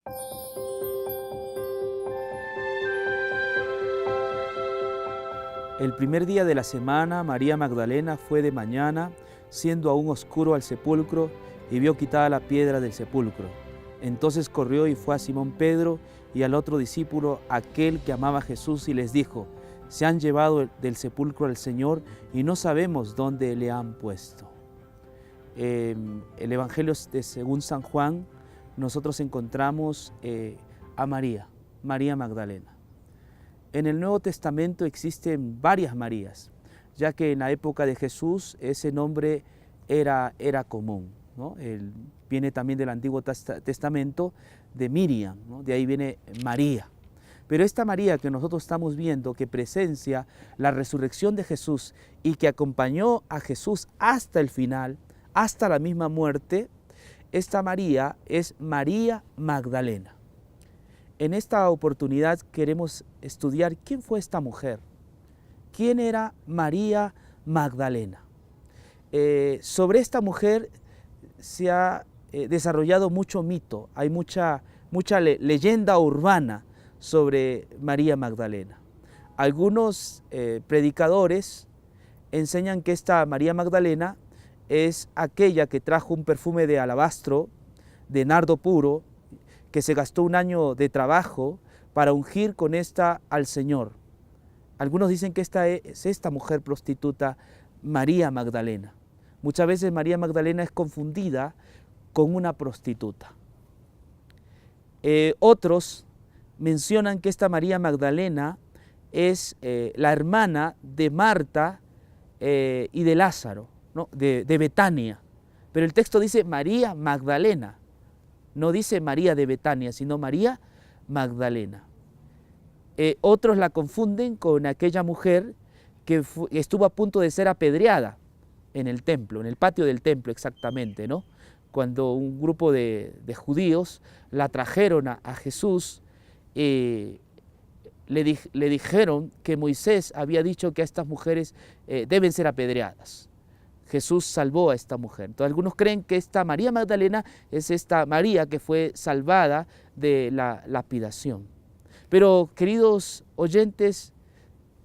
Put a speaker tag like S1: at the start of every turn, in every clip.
S1: El primer día de la semana, María Magdalena fue de mañana, siendo aún oscuro, al sepulcro y vio quitada la piedra del sepulcro. Entonces corrió y fue a Simón Pedro y al otro discípulo, aquel que amaba a Jesús, y les dijo: se han llevado del sepulcro al Señor y no sabemos dónde le han puesto. El Evangelio de según San Juan, nosotros encontramos a María Magdalena. En el Nuevo Testamento existen varias Marías, ya que en la época de Jesús ese nombre era común, ¿no? Viene también del Antiguo Testamento de Miriam, ¿no? De ahí viene María. Pero esta María que nosotros estamos viendo, que presencia la resurrección de Jesús y que acompañó a Jesús hasta el final, hasta la misma muerte, esta María es María Magdalena. En esta oportunidad queremos estudiar quién fue esta mujer, quién era María Magdalena. Sobre esta mujer se ha desarrollado mucho mito, hay mucha leyenda urbana sobre María Magdalena. Algunos predicadores enseñan que esta María Magdalena es aquella que trajo un perfume de alabastro, de nardo puro, que se gastó un año de trabajo para ungir con esta al Señor. Algunos dicen que esta es esta mujer prostituta, María Magdalena. Muchas veces María Magdalena es confundida con una prostituta. Otros mencionan que esta María Magdalena es la hermana de Marta y de Lázaro, ¿no? de Betania. Pero el texto dice María Magdalena. No dice María de Betania, sino María Magdalena. Otros la confunden con aquella mujer que estuvo a punto de ser apedreada en el templo, en el patio del templo exactamente, ¿no? Cuando un grupo de judíos la trajeron a Jesús, le dijeron que Moisés había dicho que a estas mujeres deben ser apedreadas. Jesús salvó a esta mujer. Entonces algunos creen que esta María Magdalena es esta María que fue salvada de la lapidación. Pero, queridos oyentes,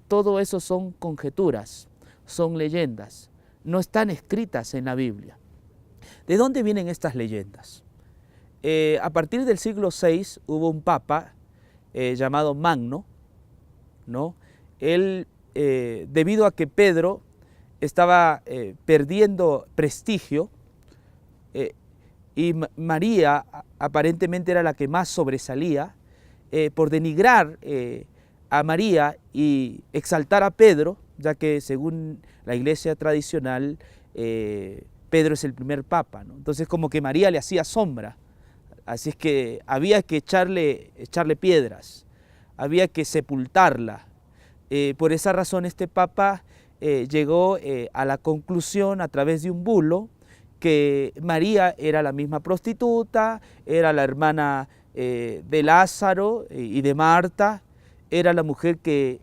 S1: todo eso son conjeturas, son leyendas, no están escritas en la Biblia. ¿De dónde vienen estas leyendas? A partir del siglo VI hubo un papa llamado Magno, ¿no? Él, debido a que Pedro estaba perdiendo prestigio y María aparentemente era la que más sobresalía, por denigrar a María y exaltar a Pedro, ya que según la iglesia tradicional Pedro es el primer papa, ¿no? Entonces como que María le hacía sombra, así es que había que echarle piedras, había que sepultarla. Por esa razón este papa llegó a la conclusión a través de un bulo que María era la misma prostituta, era la hermana de Lázaro y de Marta, era la mujer que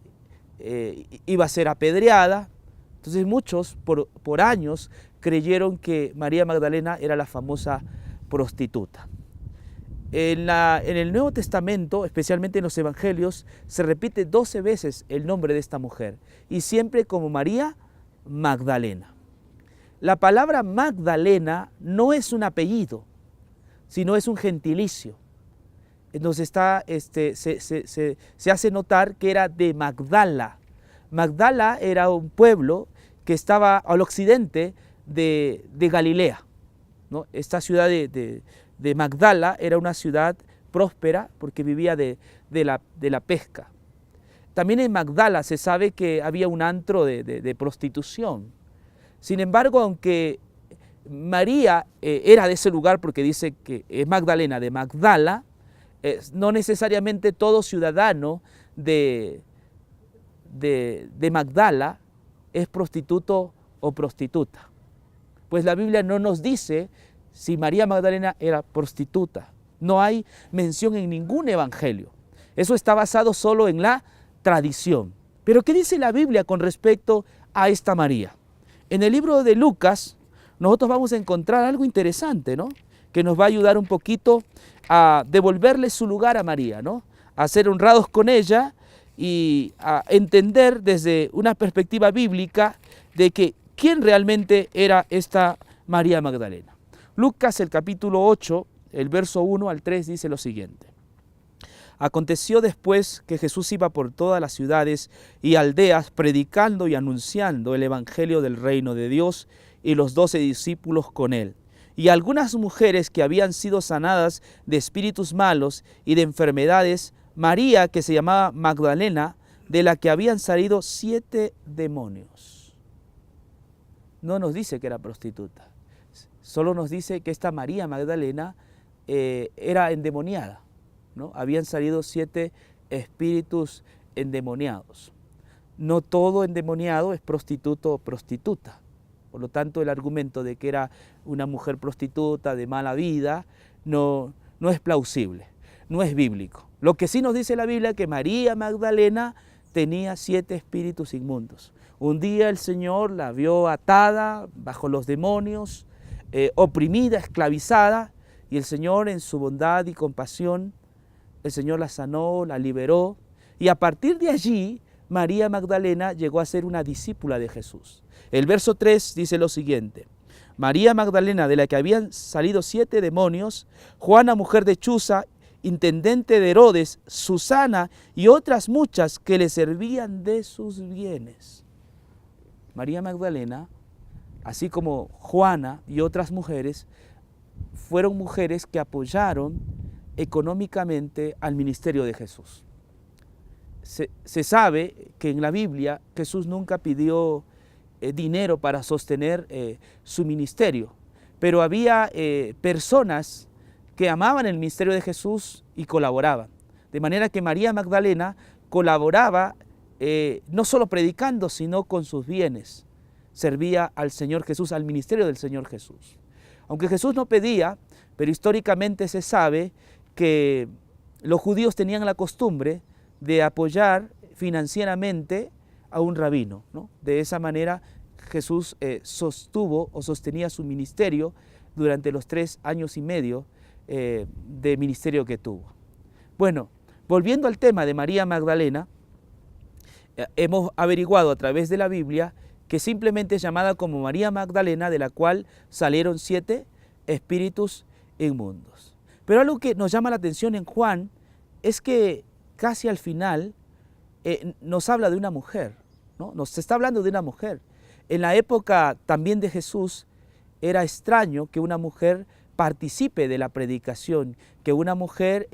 S1: iba a ser apedreada. Entonces muchos por años creyeron que María Magdalena era la famosa prostituta. En el Nuevo Testamento, especialmente en los Evangelios, se repite 12 veces el nombre de esta mujer y siempre como María Magdalena. La palabra Magdalena no es un apellido, sino es un gentilicio. Entonces se hace notar que era de Magdala. Magdala era un pueblo que estaba al occidente de Galilea, ¿no? Esta ciudad de Magdala era una ciudad próspera porque vivía de la pesca. También en Magdala se sabe que había un antro de prostitución. Sin embargo, aunque María era de ese lugar porque dice que es Magdalena de Magdala, no necesariamente todo ciudadano de Magdala es prostituto o prostituta. Pues la Biblia no nos dice si María Magdalena era prostituta. No hay mención en ningún evangelio. Eso está basado solo en la tradición. Pero ¿qué dice la Biblia con respecto a esta María? En el libro de Lucas nosotros vamos a encontrar algo interesante, ¿no? que nos va a ayudar un poquito a devolverle su lugar a María, ¿no? A ser honrados con ella y a entender desde una perspectiva bíblica de que quién realmente era esta María Magdalena. Lucas, el capítulo 8, el verso 1 al 3 dice lo siguiente. Aconteció después que Jesús iba por todas las ciudades y aldeas predicando y anunciando el evangelio del reino de Dios, y los 12 discípulos con él. Y algunas mujeres que habían sido sanadas de espíritus malos y de enfermedades, María, que se llamaba Magdalena, de la que habían salido 7 demonios. No nos dice que era prostituta, solo nos dice que esta María Magdalena era endemoniada, ¿no? Habían salido 7 espíritus endemoniados. No todo endemoniado es prostituto o prostituta. Por lo tanto, el argumento de que era una mujer prostituta de mala vida no es plausible, no es bíblico. Lo que sí nos dice la Biblia es que María Magdalena tenía 7 espíritus inmundos. Un día el Señor la vio atada bajo los demonios, oprimida, esclavizada, y el Señor en su bondad y compasión, el Señor la sanó, la liberó, y a partir de allí María Magdalena llegó a ser una discípula de Jesús. El verso 3 dice lo siguiente: María Magdalena, de la que habían salido 7 demonios, Juana, mujer de Chuza, intendente de Herodes, Susana y otras muchas que le servían de sus bienes. María Magdalena, así como Juana y otras mujeres, fueron mujeres que apoyaron económicamente al ministerio de Jesús. Se sabe que en la Biblia Jesús nunca pidió dinero para sostener su ministerio, pero había personas que amaban el ministerio de Jesús y colaboraban. De manera que María Magdalena colaboraba no solo predicando, sino con sus bienes. Servía al Señor Jesús, al ministerio del Señor Jesús. Aunque Jesús no pedía, pero históricamente se sabe que los judíos tenían la costumbre de apoyar financieramente a un rabino, ¿no? De esa manera Jesús sostuvo o sostenía su ministerio durante los 3 años y medio de ministerio que tuvo. Bueno, volviendo al tema de María Magdalena, hemos averiguado a través de la Biblia que simplemente es llamada como María Magdalena, de la cual salieron 7 espíritus inmundos. Pero algo que nos llama la atención en Juan es que casi al final nos habla de una mujer, ¿no? Nos está hablando de una mujer. En la época también de Jesús era extraño que una mujer participe de la predicación, que una mujer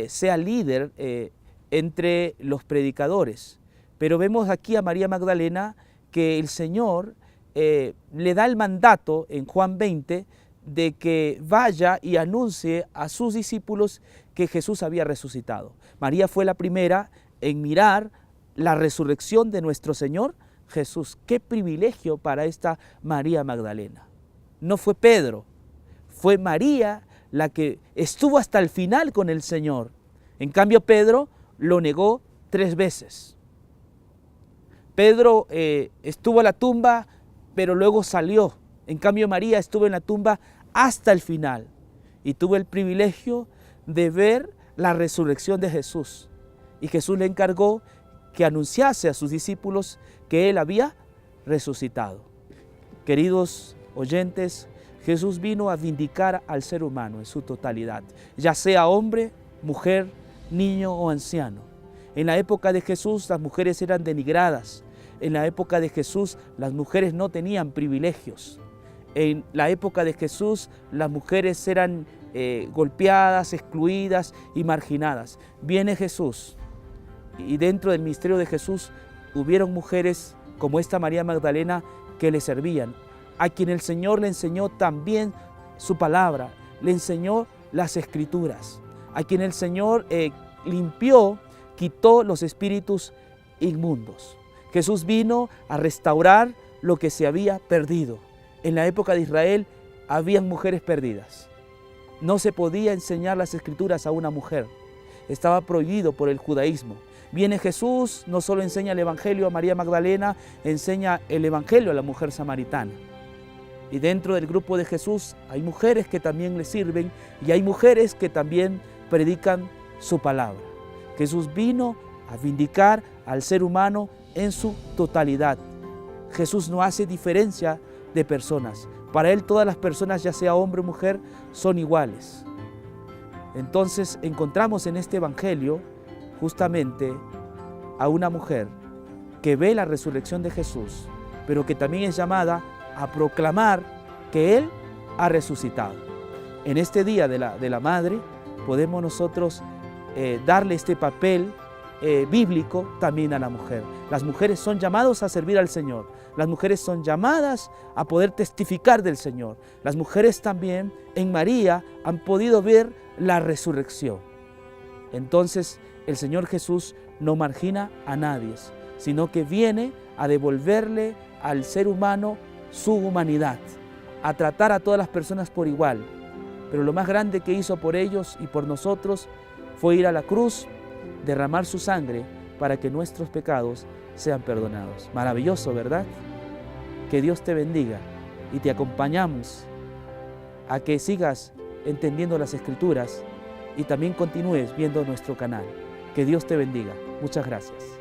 S1: sea líder entre los predicadores. Pero vemos aquí a María Magdalena que el Señor le da el mandato en Juan 20 de que vaya y anuncie a sus discípulos que Jesús había resucitado. María fue la primera en mirar la resurrección de nuestro Señor Jesús. Qué privilegio para esta María Magdalena. No fue Pedro, fue María la que estuvo hasta el final con el Señor. En cambio, Pedro lo negó 3 veces. Pedro estuvo a la tumba, pero luego salió. En cambio, María estuvo en la tumba hasta el final y tuvo el privilegio de ver la resurrección de Jesús. Y Jesús le encargó que anunciase a sus discípulos que Él había resucitado. Queridos oyentes, Jesús vino a vindicar al ser humano en su totalidad, ya sea hombre, mujer, niño o anciano. En la época de Jesús las mujeres eran denigradas. En la época de Jesús las mujeres no tenían privilegios. En la época de Jesús las mujeres eran golpeadas, excluidas y marginadas. Viene Jesús y dentro del ministerio de Jesús hubieron mujeres como esta María Magdalena que le servían, a quien el Señor le enseñó también su palabra, le enseñó las Escrituras, a quien el Señor limpió, quitó los espíritus inmundos. Jesús vino a restaurar lo que se había perdido. En la época de Israel habían mujeres perdidas. No se podía enseñar las Escrituras a una mujer. Estaba prohibido por el judaísmo. Viene Jesús, no solo enseña el Evangelio a María Magdalena, enseña el Evangelio a la mujer samaritana. Y dentro del grupo de Jesús hay mujeres que también le sirven y hay mujeres que también predican su palabra. Jesús vino a vindicar al ser humano en su totalidad. Jesús no hace diferencia de personas. Para Él todas las personas, ya sea hombre o mujer, son iguales. Entonces encontramos en este evangelio justamente a una mujer que ve la resurrección de Jesús, pero que también es llamada a proclamar que Él ha resucitado. En este día de la Madre podemos nosotros darle este papel bíblico también a la mujer. Las mujeres son llamadas a servir al Señor. Las mujeres son llamadas a poder testificar del Señor. Las mujeres también en María han podido ver la resurrección. Entonces el Señor Jesús no margina a nadie, sino que viene a devolverle al ser humano su humanidad, a tratar a todas las personas por igual. Pero lo más grande que hizo por ellos y por nosotros fue ir a la cruz, derramar su sangre para que nuestros pecados sean perdonados. Maravilloso, ¿verdad? Que Dios te bendiga y te acompañamos a que sigas entendiendo las Escrituras y también continúes viendo nuestro canal. Que Dios te bendiga. Muchas gracias.